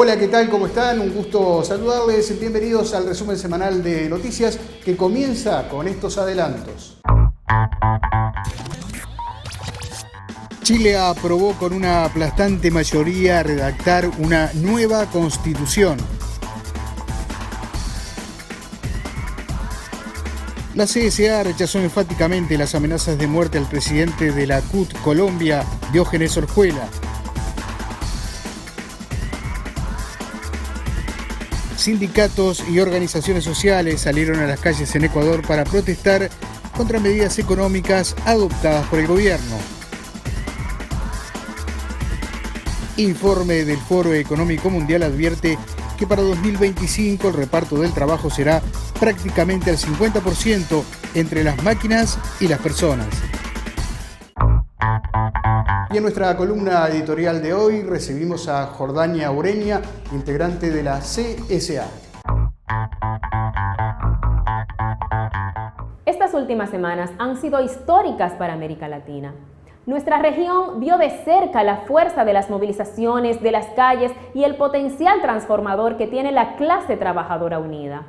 Hola, ¿qué tal? ¿Cómo están? Un gusto saludarles. Bienvenidos al resumen semanal de noticias que comienza con estos adelantos. Chile aprobó con una aplastante mayoría redactar una nueva constitución. La CSA rechazó enfáticamente las amenazas de muerte al presidente de la CUT Colombia, Diógenes Orjuela. Sindicatos y organizaciones sociales salieron a las calles en Ecuador para protestar contra medidas económicas adoptadas por el gobierno. Informe del Foro Económico Mundial advierte que para 2025 el reparto del trabajo será prácticamente al 50% entre las máquinas y las personas. Y en nuestra columna editorial de hoy recibimos a Jordania Ureña, integrante de la CSA. Estas últimas semanas han sido históricas para América Latina. Nuestra región vio de cerca la fuerza de las movilizaciones, de las calles y el potencial transformador que tiene la clase trabajadora unida.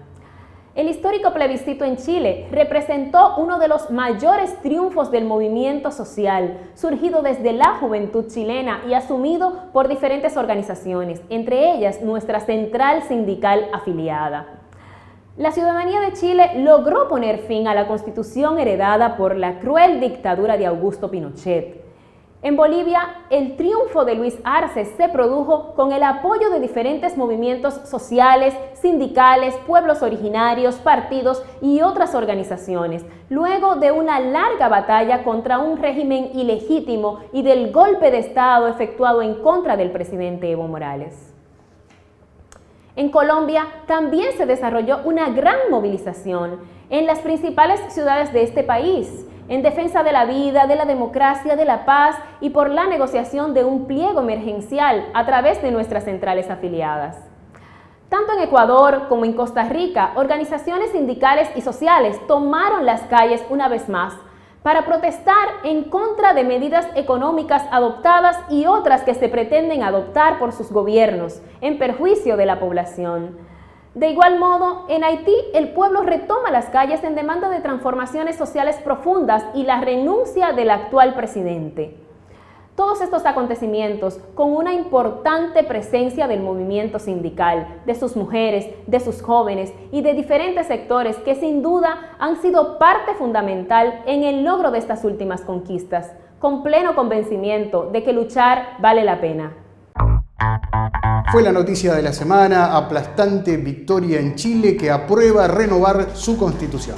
El histórico plebiscito en Chile representó uno de los mayores triunfos del movimiento social, surgido desde la juventud chilena y asumido por diferentes organizaciones, entre ellas nuestra central sindical afiliada. La ciudadanía de Chile logró poner fin a la constitución heredada por la cruel dictadura de Augusto Pinochet. En Bolivia, el triunfo de Luis Arce se produjo con el apoyo de diferentes movimientos sociales, sindicales, pueblos originarios, partidos y otras organizaciones, luego de una larga batalla contra un régimen ilegítimo y del golpe de Estado efectuado en contra del presidente Evo Morales. En Colombia también se desarrolló una gran movilización en las principales ciudades de este país, en defensa de la vida, de la democracia, de la paz y por la negociación de un pliego emergencial a través de nuestras centrales afiliadas. Tanto en Ecuador como en Costa Rica, organizaciones sindicales y sociales tomaron las calles una vez más para protestar en contra de medidas económicas adoptadas y otras que se pretenden adoptar por sus gobiernos, en perjuicio de la población. De igual modo, en Haití, el pueblo retoma las calles en demanda de transformaciones sociales profundas y la renuncia del actual presidente. Todos estos acontecimientos con una importante presencia del movimiento sindical, de sus mujeres, de sus jóvenes y de diferentes sectores que sin duda han sido parte fundamental en el logro de estas últimas conquistas, con pleno convencimiento de que luchar vale la pena. Fue la noticia de la semana, aplastante victoria en Chile que aprueba renovar su constitución.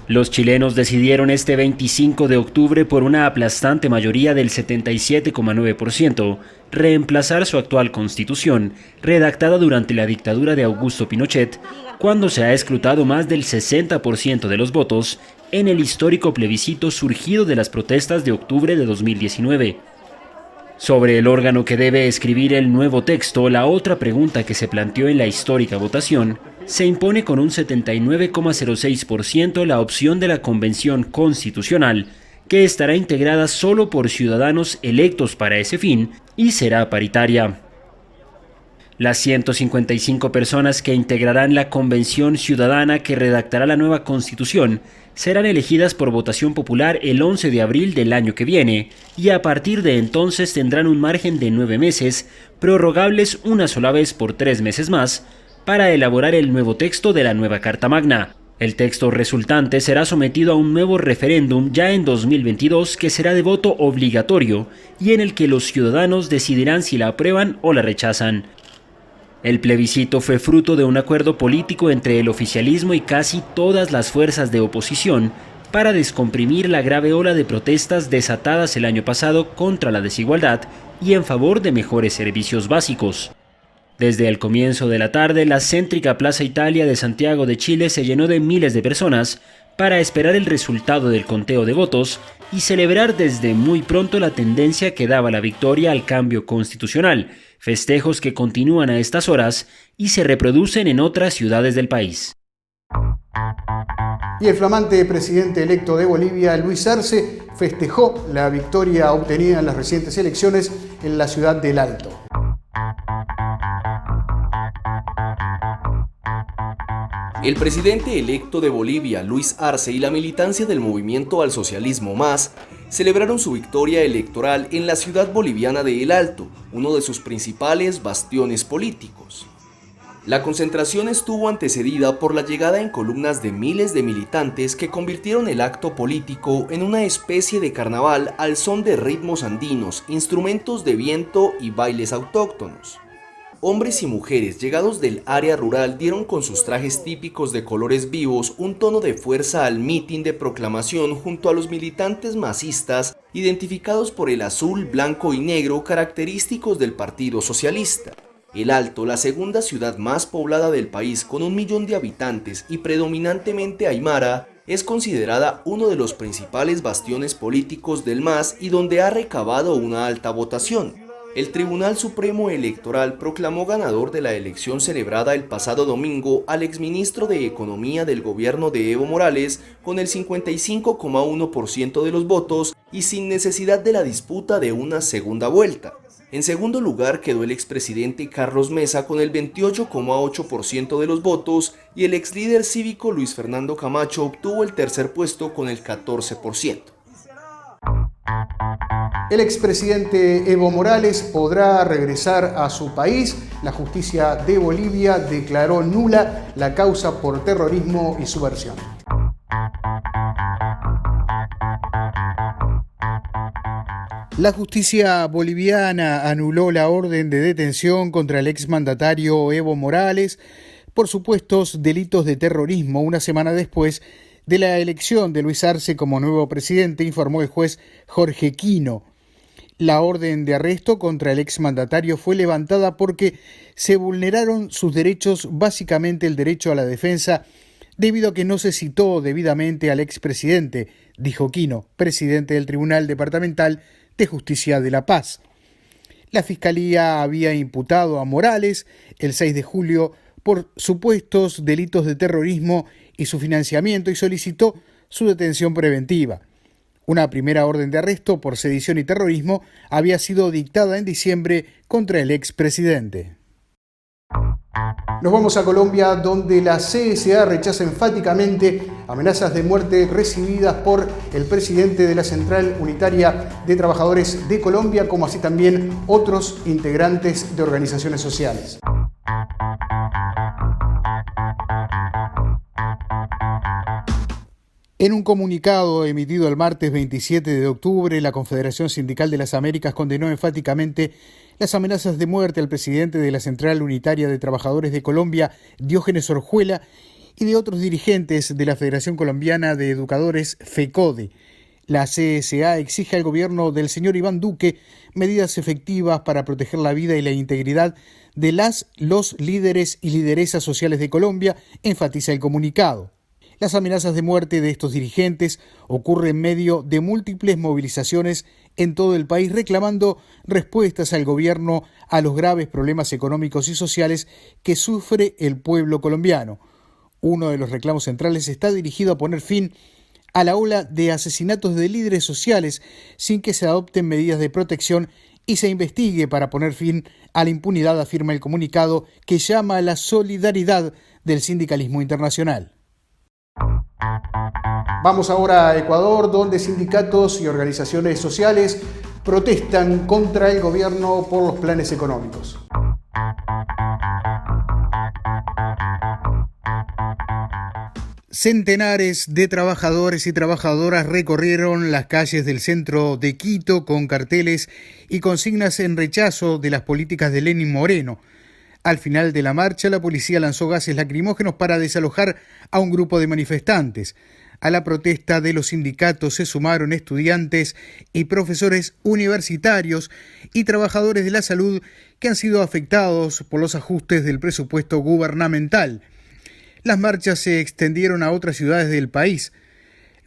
Los chilenos decidieron este 25 de octubre por una aplastante mayoría del 77,9% reemplazar su actual constitución, redactada durante la dictadura de Augusto Pinochet, cuando se ha escrutado más del 60% de los votos en el histórico plebiscito surgido de las protestas de octubre de 2019. Sobre el órgano que debe escribir el nuevo texto, la otra pregunta que se planteó en la histórica votación, se impone con un 79,06% la opción de la Convención Constitucional, que estará integrada solo por ciudadanos electos para ese fin y será paritaria. Las 155 personas que integrarán la Convención Ciudadana que redactará la nueva Constitución serán elegidas por votación popular el 11 de abril del año que viene y a partir de entonces tendrán un margen de 9 meses, prorrogables una sola vez por 3 meses más, para elaborar el nuevo texto de la nueva Carta Magna. El texto resultante será sometido a un nuevo referéndum ya en 2022 que será de voto obligatorio y en el que los ciudadanos decidirán si la aprueban o la rechazan. El plebiscito fue fruto de un acuerdo político entre el oficialismo y casi todas las fuerzas de oposición para descomprimir la grave ola de protestas desatadas el año pasado contra la desigualdad y en favor de mejores servicios básicos. Desde el comienzo de la tarde, la céntrica Plaza Italia de Santiago de Chile se llenó de miles de personas para esperar el resultado del conteo de votos y celebrar desde muy pronto la tendencia que daba la victoria al cambio constitucional, festejos que continúan a estas horas y se reproducen en otras ciudades del país. Y el flamante presidente electo de Bolivia, Luis Arce, festejó la victoria obtenida en las recientes elecciones en la ciudad del Alto. El presidente electo de Bolivia, Luis Arce, y la militancia del Movimiento al Socialismo Más celebraron su victoria electoral en la ciudad boliviana de El Alto, uno de sus principales bastiones políticos. La concentración estuvo antecedida por la llegada en columnas de miles de militantes que convirtieron el acto político en una especie de carnaval al son de ritmos andinos, instrumentos de viento y bailes autóctonos. Hombres y mujeres llegados del área rural dieron con sus trajes típicos de colores vivos un tono de fuerza al mitin de proclamación junto a los militantes masistas identificados por el azul, blanco y negro característicos del Partido Socialista. El Alto, la segunda ciudad más poblada del país con 1 millón de habitantes y predominantemente aymara, es considerada uno de los principales bastiones políticos del MAS y donde ha recabado una alta votación. El Tribunal Supremo Electoral proclamó ganador de la elección celebrada el pasado domingo al exministro de Economía del gobierno de Evo Morales con el 55,1% de los votos y sin necesidad de la disputa de una segunda vuelta. En segundo lugar quedó el expresidente Carlos Mesa con el 28,8% de los votos y el exlíder cívico Luis Fernando Camacho obtuvo el tercer puesto con el 14%. El expresidente Evo Morales podrá regresar a su país. La justicia de Bolivia declaró nula la causa por terrorismo y subversión. La justicia boliviana anuló la orden de detención contra el exmandatario Evo Morales por supuestos delitos de terrorismo una semana después de la elección de Luis Arce como nuevo presidente, informó el juez Jorge Quino. La orden de arresto contra el exmandatario fue levantada porque se vulneraron sus derechos, básicamente el derecho a la defensa, debido a que no se citó debidamente al expresidente, dijo Quino, presidente del Tribunal Departamental de Justicia de La Paz. La Fiscalía había imputado a Morales el 6 de julio por supuestos delitos de terrorismo y su financiamiento y solicitó su detención preventiva. Una primera orden de arresto por sedición y terrorismo había sido dictada en diciembre contra el expresidente. Nos vamos a Colombia, donde la CSA rechaza enfáticamente amenazas de muerte recibidas por el presidente de la Central Unitaria de Trabajadores de Colombia, como así también otros integrantes de organizaciones sociales. En un comunicado emitido el martes 27 de octubre, la Confederación Sindical de las Américas condenó enfáticamente las amenazas de muerte al presidente de la Central Unitaria de Trabajadores de Colombia, Diógenes Orjuela, y de otros dirigentes de la Federación Colombiana de Educadores, FECODE. La CSA exige al gobierno del señor Iván Duque medidas efectivas para proteger la vida y la integridad de los líderes y lideresas sociales de Colombia, enfatiza el comunicado. Las amenazas de muerte de estos dirigentes ocurren en medio de múltiples movilizaciones en todo el país reclamando respuestas al gobierno a los graves problemas económicos y sociales que sufre el pueblo colombiano. Uno de los reclamos centrales está dirigido a poner fin a la ola de asesinatos de líderes sociales sin que se adopten medidas de protección y se investigue para poner fin a la impunidad, afirma el comunicado que llama a la solidaridad del sindicalismo internacional. Vamos ahora a Ecuador, donde sindicatos y organizaciones sociales protestan contra el gobierno por los planes económicos. Centenares de trabajadores y trabajadoras recorrieron las calles del centro de Quito con carteles y consignas en rechazo de las políticas de Lenín Moreno. Al final de la marcha, la policía lanzó gases lacrimógenos para desalojar a un grupo de manifestantes. A la protesta de los sindicatos se sumaron estudiantes y profesores universitarios y trabajadores de la salud que han sido afectados por los ajustes del presupuesto gubernamental. Las marchas se extendieron a otras ciudades del país.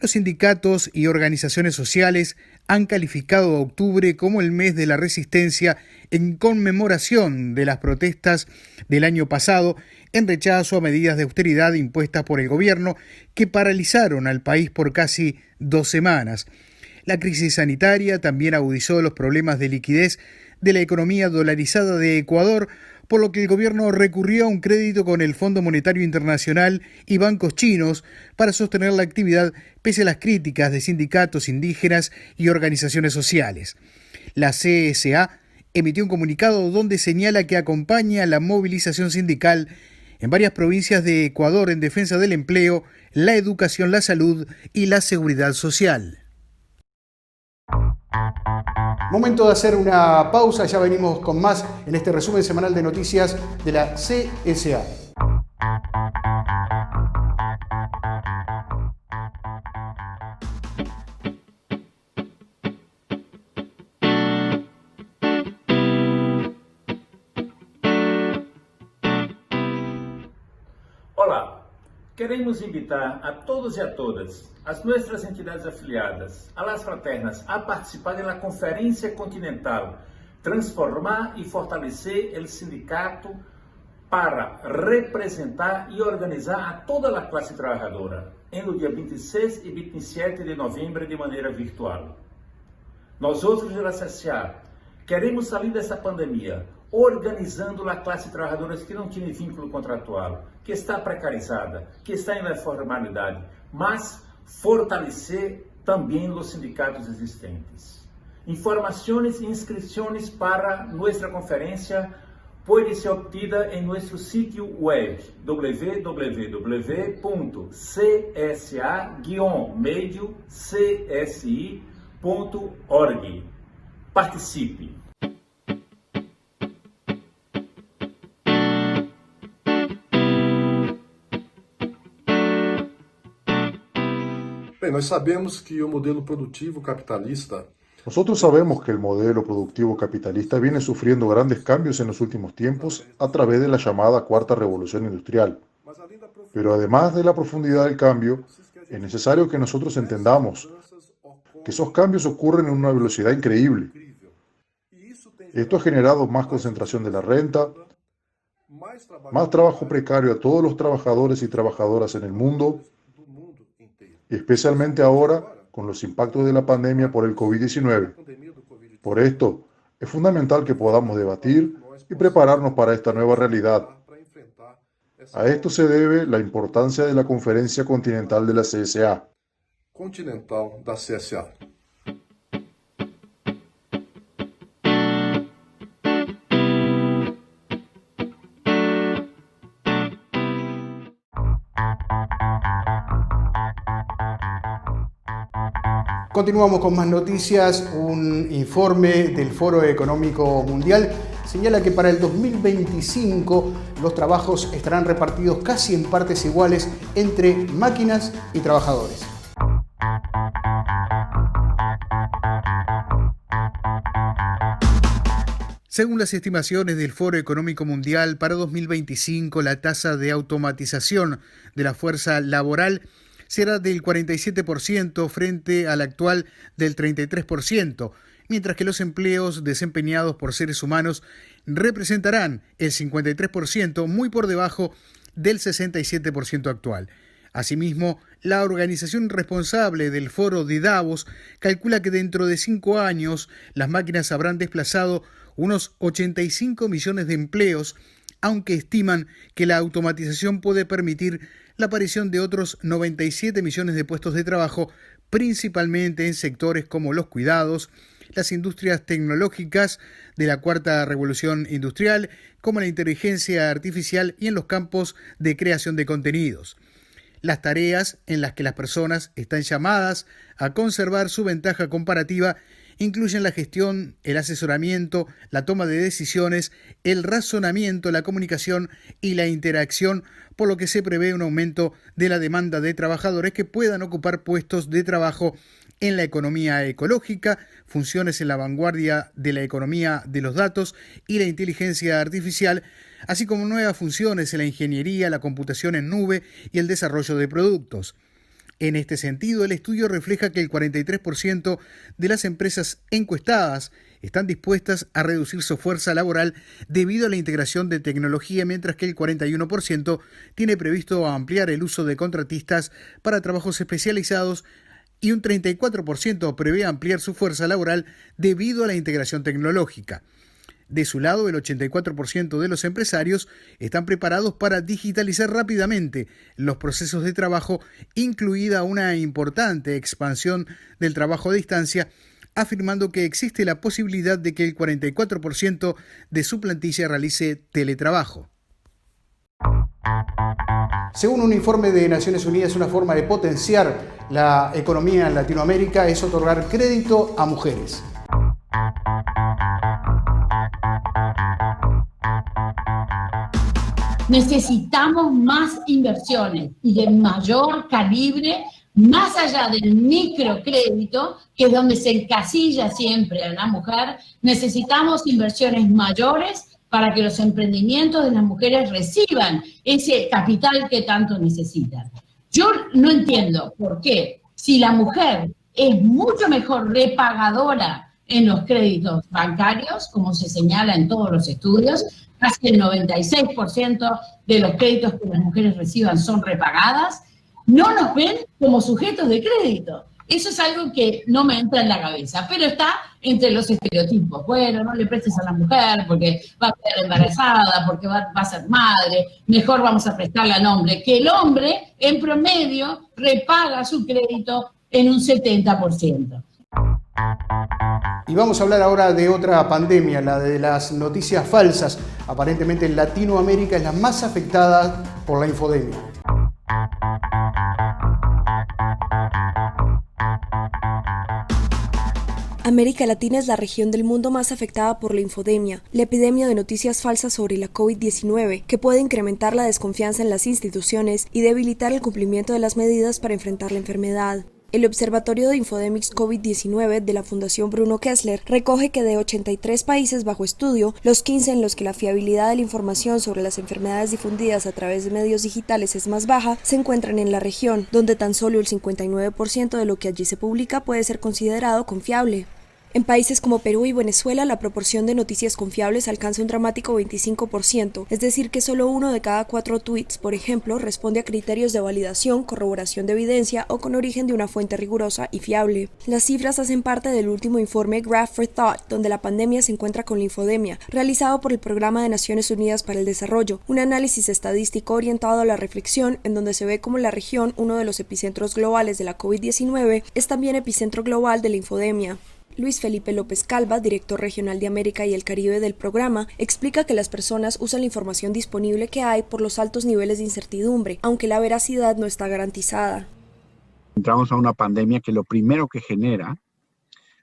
Los sindicatos y organizaciones sociales han calificado a octubre como el mes de la resistencia en conmemoración de las protestas del año pasado en rechazo a medidas de austeridad impuestas por el gobierno que paralizaron al país por casi 2 semanas. La crisis sanitaria también agudizó los problemas de liquidez de la economía dolarizada de Ecuador, por lo que el gobierno recurrió a un crédito con el Fondo Monetario Internacional y bancos chinos para sostener la actividad pese a las críticas de sindicatos indígenas y organizaciones sociales. La CSA emitió un comunicado donde señala que acompaña la movilización sindical en varias provincias de Ecuador en defensa del empleo, la educación, la salud y la seguridad social. Momento de hacer una pausa, ya venimos con más en este resumen semanal de noticias de la CSA. Olá, queremos invitar a todos e a todas, as nossas entidades afiliadas, a las fraternas, a participar da Conferência Continental Transformar e Fortalecer o Sindicato para representar e organizar a toda a classe trabalhadora, no dia 26 e 27 de novembro de maneira virtual. Nós outros da CSA queremos sair dessa pandemia organizando a classe trabalhadora que não tem vínculo contratual, que está precarizada, que está na formalidade, mas fortalecer também os sindicatos existentes. Informações e inscrições para nossa conferência podem ser obtidas em nosso sítio web www.csa-medio-csi.org. Participe! Bem, nós sabemos que o modelo produtivo capitalista Nosotros sabemos que el modelo productivo capitalista viene sufriendo grandes cambios en los últimos tiempos a través de la llamada Cuarta Revolución Industrial. Pero además de la profundidad del cambio, es necesario que nosotros entendamos que esos cambios ocurren en una velocidad increíble. Esto ha generado más concentración de la renta, más trabajo precario a todos los trabajadores y trabajadoras en el mundo, especialmente ahora con los impactos de la pandemia por el COVID-19. Por esto, es fundamental que podamos debatir y prepararnos para esta nueva realidad. A esto se debe la importancia de la Conferencia Continental de la CSA. continental da CSA. Continuamos con más noticias. Un informe del Foro Económico Mundial señala que para el 2025 los trabajos estarán repartidos casi en partes iguales entre máquinas y trabajadores. Según las estimaciones del Foro Económico Mundial, para 2025 la tasa de automatización de la fuerza laboral será del 47% frente al actual del 33%, mientras que los empleos desempeñados por seres humanos representarán el 53%, muy por debajo del 67% actual. Asimismo, la organización responsable del Foro de Davos calcula que dentro de 5 años las máquinas habrán desplazado unos 85 millones de empleos, aunque estiman que la automatización puede permitir la aparición de otros 97 millones de puestos de trabajo, principalmente en sectores como los cuidados, las industrias tecnológicas de la cuarta revolución industrial, como la inteligencia artificial y en los campos de creación de contenidos. Las tareas en las que las personas están llamadas a conservar su ventaja comparativa incluyen la gestión, el asesoramiento, la toma de decisiones, el razonamiento, la comunicación y la interacción, por lo que se prevé un aumento de la demanda de trabajadores que puedan ocupar puestos de trabajo en la economía ecológica, funciones en la vanguardia de la economía de los datos y la inteligencia artificial, así como nuevas funciones en la ingeniería, la computación en nube y el desarrollo de productos. En este sentido, el estudio refleja que el 43% de las empresas encuestadas están dispuestas a reducir su fuerza laboral debido a la integración de tecnología, mientras que el 41% tiene previsto ampliar el uso de contratistas para trabajos especializados y un 34% prevé ampliar su fuerza laboral debido a la integración tecnológica. De su lado, el 84% de los empresarios están preparados para digitalizar rápidamente los procesos de trabajo, incluida una importante expansión del trabajo a distancia, afirmando que existe la posibilidad de que el 44% de su plantilla realice teletrabajo. Según un informe de Naciones Unidas, una forma de potenciar la economía en Latinoamérica es otorgar crédito a mujeres. Necesitamos más inversiones y de mayor calibre, más allá del microcrédito, que es donde se encasilla siempre a la mujer. Necesitamos inversiones mayores para que los emprendimientos de las mujeres reciban ese capital que tanto necesitan. Yo no entiendo por qué, si la mujer es mucho mejor repagadora en los créditos bancarios, como se señala en todos los estudios, casi el 96% de los créditos que las mujeres reciban son repagadas, no nos ven como sujetos de crédito. Eso es algo que no me entra en la cabeza, pero está entre los estereotipos. Bueno, no le prestes a la mujer porque va a quedar embarazada, porque va a ser madre, mejor vamos a prestarle al hombre, que el hombre en promedio repaga su crédito en un 70%. Y vamos a hablar ahora de otra pandemia, la de las noticias falsas. Aparentemente Latinoamérica es la más afectada por la infodemia. América Latina es la región del mundo más afectada por la infodemia, la epidemia de noticias falsas sobre la COVID-19, que puede incrementar la desconfianza en las instituciones y debilitar el cumplimiento de las medidas para enfrentar la enfermedad. El Observatorio de Infodemics COVID-19 de la Fundación Bruno Kessler recoge que de 83 países bajo estudio, los 15 en los que la fiabilidad de la información sobre las enfermedades difundidas a través de medios digitales es más baja, se encuentran en la región, donde tan solo el 59% de lo que allí se publica puede ser considerado confiable. En países como Perú y Venezuela, la proporción de noticias confiables alcanza un dramático 25%, es decir, que solo 1 de cada 4 tweets, por ejemplo, responde a criterios de validación, corroboración de evidencia o con origen de una fuente rigurosa y fiable. Las cifras hacen parte del último informe Graph for Thought, donde la pandemia se encuentra con la infodemia, realizado por el Programa de Naciones Unidas para el Desarrollo, un análisis estadístico orientado a la reflexión, en donde se ve cómo la región, uno de los epicentros globales de la COVID-19, es también epicentro global de la infodemia. Luis Felipe López Calva, director regional de América y el Caribe del programa, explica que las personas usan la información disponible que hay por los altos niveles de incertidumbre, aunque la veracidad no está garantizada. Entramos a una pandemia que lo primero que genera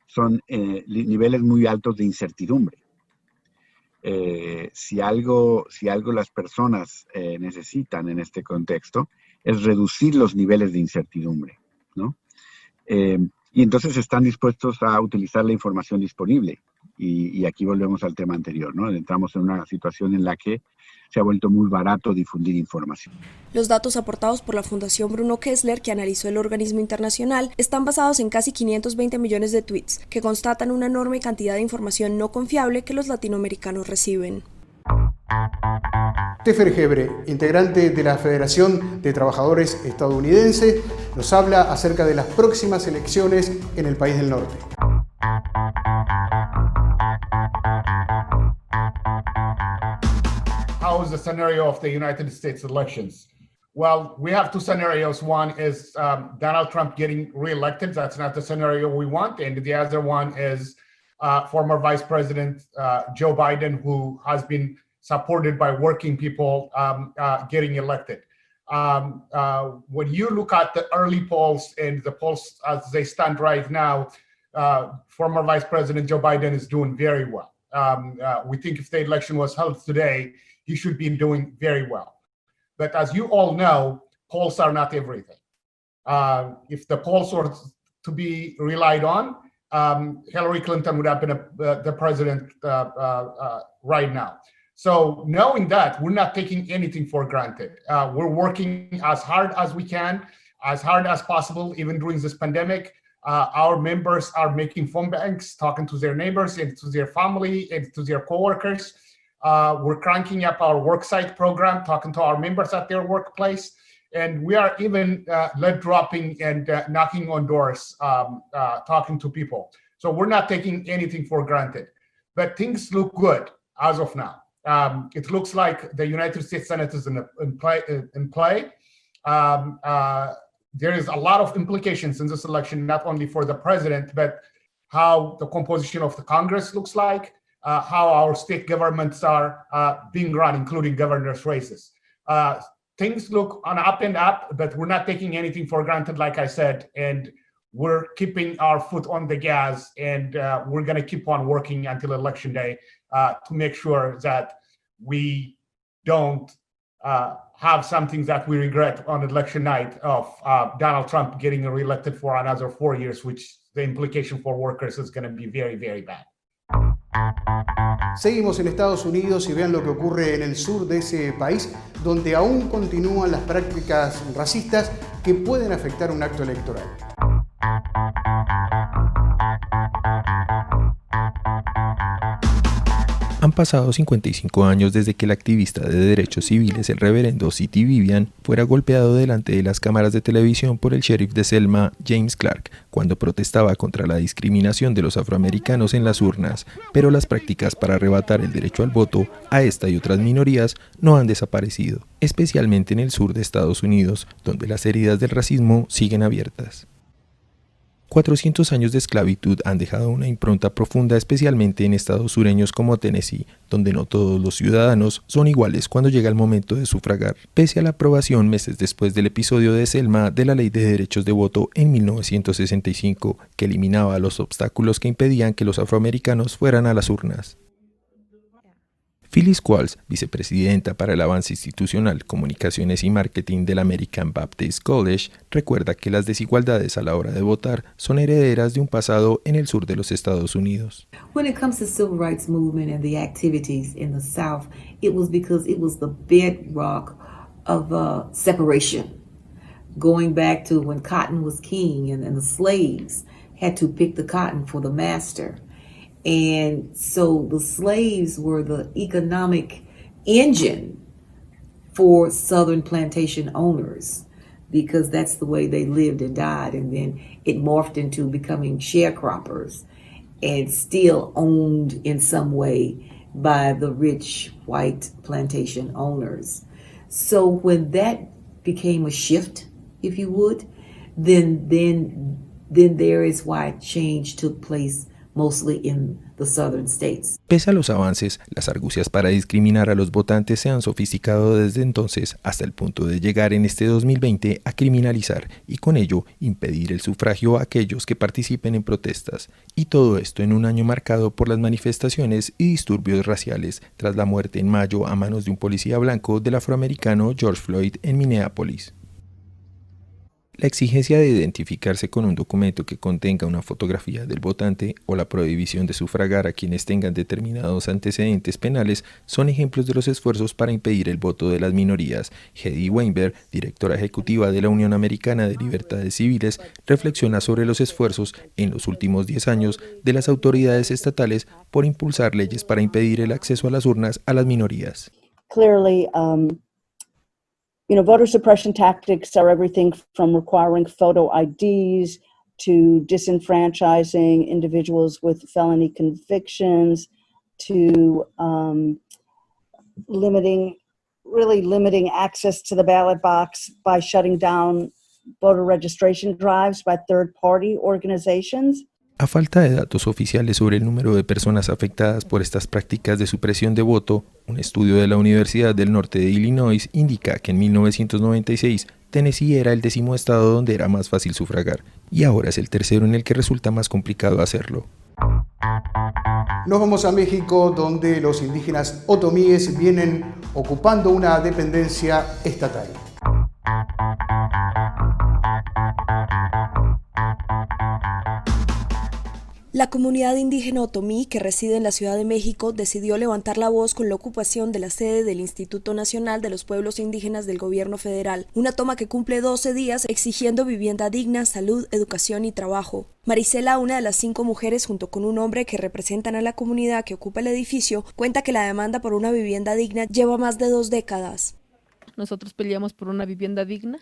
son niveles muy altos de incertidumbre. Si algo las personas necesitan en este contexto es reducir los niveles de incertidumbre, ¿no? Y entonces están dispuestos a utilizar la información disponible. Y aquí volvemos al tema anterior, ¿no? Entramos en una situación en la que se ha vuelto muy barato difundir información. Los datos aportados por la Fundación Bruno Kessler, que analizó el organismo internacional, están basados en casi 520 millones de tweets, que constatan una enorme cantidad de información no confiable que los latinoamericanos reciben. Tefer Gebre, integrante de la Federación de Trabajadores Estadounidense, nos habla acerca de las próximas elecciones en el país del norte. How is the scenario of the United States elections? Well, we have two scenarios. One is Donald Trump getting reelected. That's not the scenario we want. And the other one is former Vice President Joe Biden, who has been supported by working people getting elected. When you look at the early polls and the polls as they stand right now, former Vice President Joe Biden is doing very well. We think if the election was held today, he should be doing very well. But as you all know, polls are not everything. If the polls were to be relied on, Hillary Clinton would have been the president right now. So knowing that, we're not taking anything for granted. We're working as hard as we can. as hard as possible, even during this pandemic. Our members are making phone banks, talking to their neighbors and to their family and to their coworkers. We're cranking up our worksite program, talking to our members at their workplace. And we are even lead dropping and knocking on doors, talking to people. So we're not taking anything for granted. But things look good as of now. It looks like the United States Senate is in play. There is a lot of implications in this election, not only for the president, but how the composition of the Congress looks like, how our state governments are being run, including governor's races. Things look on up and up, but we're not taking anything for granted, like I said, and we're keeping our foot on the gas, and we're going to keep on working until Election Day to make sure that we don't have something that we regret on election night of Donald Trump getting reelected for another 4 years, which the implication for workers is going to be very, very bad. Seguimos en Estados Unidos y vean lo que ocurre en el sur de ese país, donde aún continúan las prácticas racistas que pueden afectar un acto electoral. Han pasado 55 años desde que el activista de derechos civiles, el reverendo C.T. Vivian, fuera golpeado delante de las cámaras de televisión por el sheriff de Selma, James Clark, cuando protestaba contra la discriminación de los afroamericanos en las urnas. Pero las prácticas para arrebatar el derecho al voto a esta y otras minorías no han desaparecido, especialmente en el sur de Estados Unidos, donde las heridas del racismo siguen abiertas. 400 años de esclavitud han dejado una impronta profunda, especialmente en estados sureños como Tennessee, donde no todos los ciudadanos son iguales cuando llega el momento de sufragar, pese a la aprobación meses después del episodio de Selma de la Ley de Derechos de Voto en 1965, que eliminaba los obstáculos que impedían que los afroamericanos fueran a las urnas. Phyllis Qualls, vicepresidenta para el avance institucional, comunicaciones y marketing del American Baptist College, recuerda que las desigualdades a la hora de votar son herederas de un pasado en el sur de los Estados Unidos. When it comes to civil rights movement and the activities in the South, it was because it was the bedrock of separation. Going back to when cotton was king and the slaves had to pick the cotton for the master. And so the slaves were the economic engine for Southern plantation owners because that's the way they lived and died. And then it morphed into becoming sharecroppers and still owned in some way by the rich white plantation owners. So when that became a shift, if you would, then there is why change took place mostly in the southern states. Pese a los avances, las argucias para discriminar a los votantes se han sofisticado desde entonces hasta el punto de llegar en este 2020 a criminalizar y con ello impedir el sufragio a aquellos que participen en protestas. Y todo esto en un año marcado por las manifestaciones y disturbios raciales tras la muerte en mayo a manos de un policía blanco del afroamericano George Floyd en Minneapolis. La exigencia de identificarse con un documento que contenga una fotografía del votante o la prohibición de sufragar a quienes tengan determinados antecedentes penales son ejemplos de los esfuerzos para impedir el voto de las minorías. Hedy Weinberg, directora ejecutiva de la Unión Americana de Libertades Civiles, reflexiona sobre los esfuerzos en los últimos 10 años de las autoridades estatales por impulsar leyes para impedir el acceso a las urnas a las minorías. Clearly, voter suppression tactics are everything from requiring photo IDs to disenfranchising individuals with felony convictions to limiting access to the ballot box by shutting down voter registration drives by third-party organizations. A falta de datos oficiales sobre el número de personas afectadas por estas prácticas de supresión de voto, un estudio de la Universidad del Norte de Illinois indica que en 1996 Tennessee era el 10º estado donde era más fácil sufragar, y ahora es el tercero en el que resulta más complicado hacerlo. Nos vamos a México, donde los indígenas otomíes vienen ocupando una dependencia estatal. La comunidad indígena otomí, que reside en la Ciudad de México, decidió levantar la voz con la ocupación de la sede del Instituto Nacional de los Pueblos Indígenas del Gobierno Federal, una toma que cumple 12 días exigiendo vivienda digna, salud, educación y trabajo. Marisela, una de las 5 mujeres junto con un hombre que representan a la comunidad que ocupa el edificio, cuenta que la demanda por una vivienda digna lleva más de 2 décadas. Nosotros peleamos por una vivienda digna,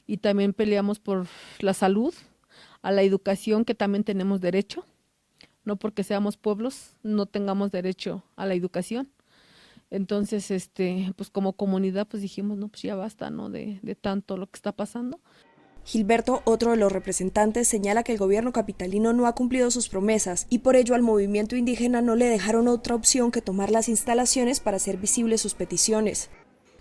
y también peleamos por la salud, a la educación, que también tenemos derecho. No porque seamos pueblos no tengamos derecho a la educación. Entonces, pues como comunidad pues dijimos, no, pues ya basta, ¿no? de tanto lo que está pasando. Gilberto, otro de los representantes, señala que el gobierno capitalino no ha cumplido sus promesas y por ello al movimiento indígena no le dejaron otra opción que tomar las instalaciones para hacer visibles sus peticiones.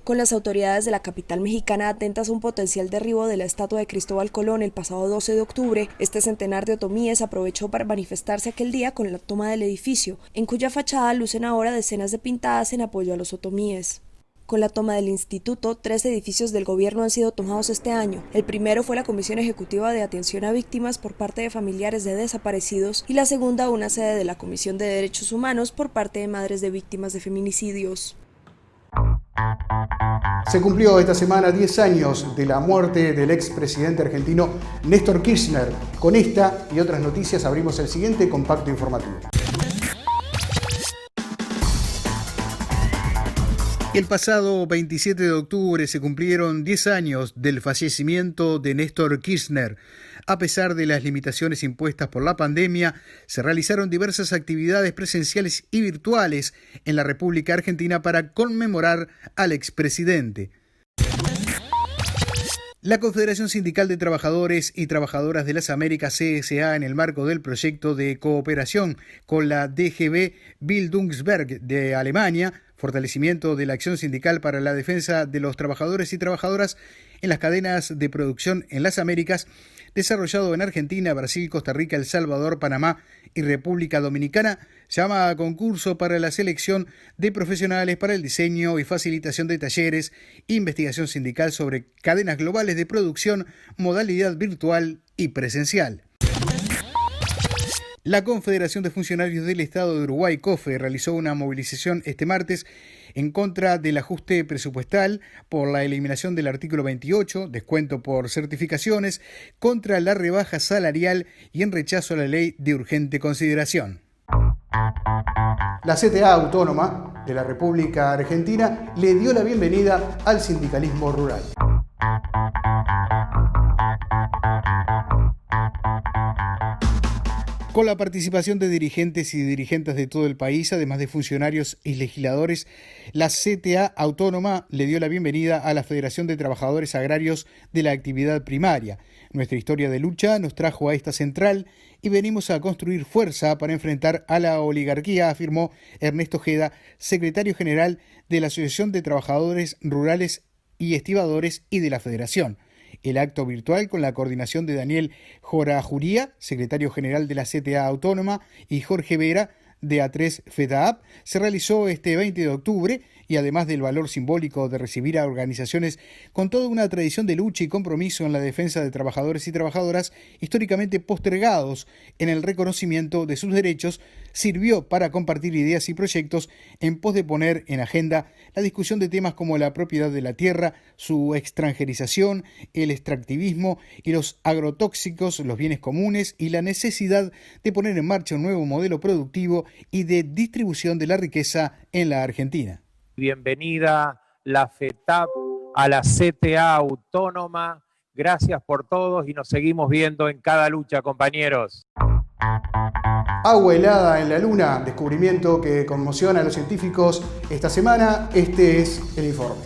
Con las autoridades de la capital mexicana atentas a un potencial derribo de la estatua de Cristóbal Colón el pasado 12 de octubre, este centenar de otomíes aprovechó para manifestarse aquel día con la toma del edificio, en cuya fachada lucen ahora decenas de pintadas en apoyo a los otomíes. Con la toma del instituto, 3 edificios del gobierno han sido tomados este año. El primero fue la Comisión Ejecutiva de Atención a Víctimas por parte de familiares de desaparecidos y la segunda una sede de la Comisión de Derechos Humanos por parte de madres de víctimas de feminicidios. Se cumplió esta semana 10 años de la muerte del expresidente argentino Néstor Kirchner. Con esta y otras noticias abrimos el siguiente compacto informativo. El pasado 27 de octubre se cumplieron 10 años del fallecimiento de Néstor Kirchner. A pesar de las limitaciones impuestas por la pandemia, se realizaron diversas actividades presenciales y virtuales en la República Argentina para conmemorar al expresidente. La Confederación Sindical de Trabajadores y Trabajadoras de las Américas, CSA, en el marco del proyecto de cooperación con la DGB Bildungswerk de Alemania, fortalecimiento de la acción sindical para la defensa de los trabajadores y trabajadoras en las cadenas de producción en las Américas, desarrollado en Argentina, Brasil, Costa Rica, El Salvador, Panamá y República Dominicana, llama a concurso para la selección de profesionales para el diseño y facilitación de talleres, investigación sindical sobre cadenas globales de producción, modalidad virtual y presencial. La Confederación de Funcionarios del Estado de Uruguay, COFE, realizó una movilización este martes en contra del ajuste presupuestal por la eliminación del artículo 28, descuento por certificaciones, contra la rebaja salarial y en rechazo a la ley de urgente consideración. La CTA Autónoma de la República Argentina le dio la bienvenida al sindicalismo rural. Con la participación de dirigentes y dirigentes de todo el país, además de funcionarios y legisladores, la CTA Autónoma le dio la bienvenida a la Federación de Trabajadores Agrarios de la Actividad Primaria. Nuestra historia de lucha nos trajo a esta central y venimos a construir fuerza para enfrentar a la oligarquía, afirmó Ernesto Ojeda, secretario general de la Asociación de Trabajadores Rurales y Estibadores y de la Federación. El acto virtual, con la coordinación de Daniel Jorajuría, secretario general de la CTA Autónoma, y Jorge Vera, de A3 FEDAAP, se realizó este 20 de octubre y además del valor simbólico de recibir a organizaciones con toda una tradición de lucha y compromiso en la defensa de trabajadores y trabajadoras históricamente postergados en el reconocimiento de sus derechos, sirvió para compartir ideas y proyectos en pos de poner en agenda la discusión de temas como la propiedad de la tierra, su extranjerización, el extractivismo y los agrotóxicos, los bienes comunes y la necesidad de poner en marcha un nuevo modelo productivo y de distribución de la riqueza en la Argentina. Bienvenida la FETAP a la CTA Autónoma. Gracias por todos y nos seguimos viendo en cada lucha, compañeros. Agua helada en la Luna, descubrimiento que conmociona a los científicos esta semana. Este es el informe.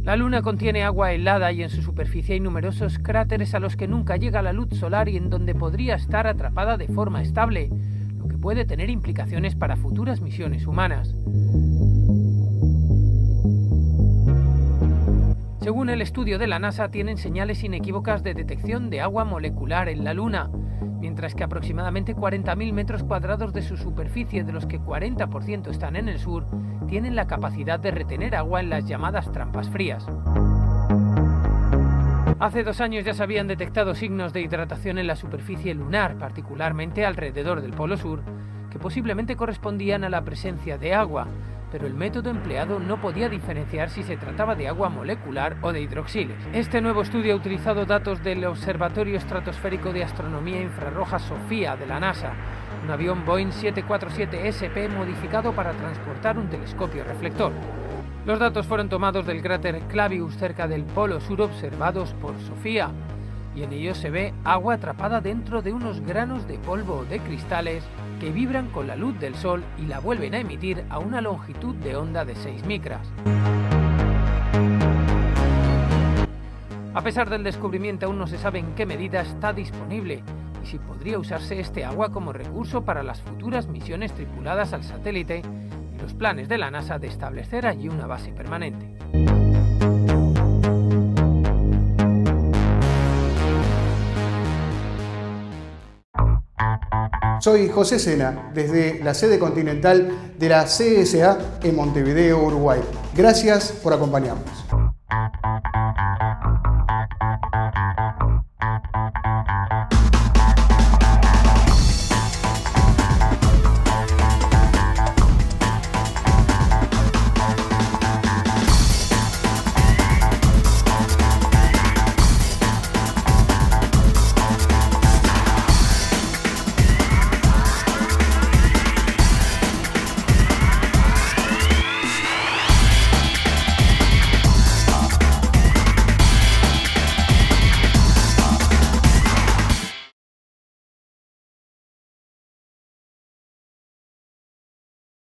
La Luna contiene agua helada y en su superficie hay numerosos cráteres a los que nunca llega la luz solar y en donde podría estar atrapada de forma estable, lo que puede tener implicaciones para futuras misiones humanas. Según el estudio de la NASA, tienen señales inequívocas de detección de agua molecular en la Luna, mientras que aproximadamente 40.000 metros cuadrados de su superficie, de los que 40% están en el sur, tienen la capacidad de retener agua en las llamadas trampas frías. Hace 2 años ya se habían detectado signos de hidratación en la superficie lunar, particularmente alrededor del Polo Sur, que posiblemente correspondían a la presencia de agua, pero el método empleado no podía diferenciar si se trataba de agua molecular o de hidroxiles. Este nuevo estudio ha utilizado datos del Observatorio Estratosférico de Astronomía Infrarroja SOFIA de la NASA, un avión Boeing 747 SP modificado para transportar un telescopio reflector. Los datos fueron tomados del cráter Clavius cerca del Polo Sur observados por SOFIA, y en ellos se ve agua atrapada dentro de unos granos de polvo o de cristales que vibran con la luz del sol y la vuelven a emitir a una longitud de onda de 6 micras. A pesar del descubrimiento, aún no se sabe en qué medida está disponible y si podría usarse este agua como recurso para las futuras misiones tripuladas al satélite y los planes de la NASA de establecer allí una base permanente. Soy José Sena, desde la sede continental de la CSA en Montevideo, Uruguay. Gracias por acompañarnos.